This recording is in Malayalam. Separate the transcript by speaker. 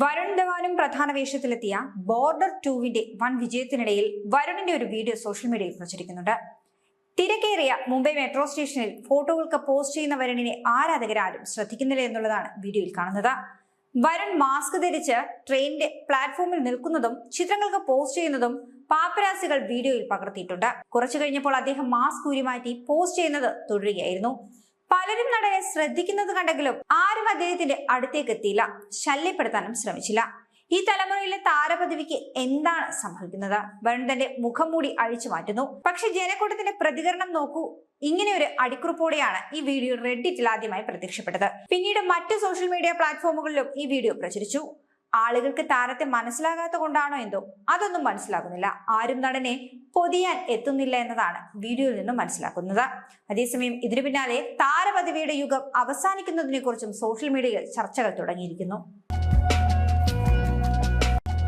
Speaker 1: വരുൺ ധവാനും പ്രധാന വേഷത്തിലെത്തിയ ബോർഡർ 2-വിന്റെ വൻ വിജയത്തിനിടയിൽ വരുണിന്റെ ഒരു വീഡിയോ സോഷ്യൽ മീഡിയയിൽ പ്രചരിക്കുന്നുണ്ട്. തിരക്കേറിയ മുംബൈ മെട്രോ സ്റ്റേഷനിൽ ഫോട്ടോകൾക്ക് പോസ്റ്റ് ചെയ്യുന്ന വരുണിനെ ആരാധകരാരും ശ്രദ്ധിക്കുന്നില്ല എന്നുള്ളതാണ് വീഡിയോയിൽ കാണുന്നത്. വരുൺ മാസ്ക് ധരിച്ച് ട്രെയിനിന്റെ പ്ലാറ്റ്ഫോമിൽ നിൽക്കുന്നതും ചിത്രങ്ങൾക്ക് പോസ്റ്റ് ചെയ്യുന്നതും പാപ്പരാസികൾ വീഡിയോയിൽ പകർത്തിയിട്ടുണ്ട്. കുറച്ചു കഴിഞ്ഞപ്പോൾ അദ്ദേഹം മാസ്ക് ഊരിമാറ്റി പോസ്റ്റ് ചെയ്യുന്നത് തുടരുകയായിരുന്നു. പലരും നടനെ ശ്രദ്ധിക്കുന്നത് കണ്ടെങ്കിലും ആരും അദ്ദേഹത്തിന്റെ അടുത്തേക്ക് എത്തിയില്ല, ശല്യപ്പെടുത്താനും ശ്രമിച്ചില്ല. ഈ തലമുറയിലെ താരപദവിക്ക് എന്താണ് സംഭവിക്കുന്നത്? വരുൺ തന്റെ മുഖം മൂടി അഴിച്ചു മാറ്റുന്നു. പക്ഷെ ജനക്കൂട്ടത്തിന്റെ പ്രതികരണം നോക്കൂ. ഇങ്ങനെ ഒരു അടിക്കുറിപ്പോടെയാണ് ഈ വീഡിയോ റെഡിറ്റിൽ ആദ്യമായി പ്രത്യക്ഷപ്പെട്ടത്. പിന്നീട് മറ്റു സോഷ്യൽ മീഡിയ പ്ലാറ്റ്ഫോമുകളിലും ഈ വീഡിയോ പ്രചരിച്ചു. ആളുകൾക്ക് താരത്തെ മനസ്സിലാകാത്ത കൊണ്ടാണോ എന്തോ അതൊന്നും മനസ്സിലാകുന്നില്ല. ആരും നടനെ പൊതിയാൻ എത്തുന്നില്ല എന്നതാണ് വീഡിയോയിൽ നിന്നും മനസ്സിലാക്കുന്നത്. അതേസമയം ഇതിനു പിന്നാലെ താരപദവിയുടെ യുഗം അവസാനിക്കുന്നതിനെ കുറിച്ചും സോഷ്യൽ മീഡിയയിൽ ചർച്ചകൾ തുടങ്ങിയിരിക്കുന്നു.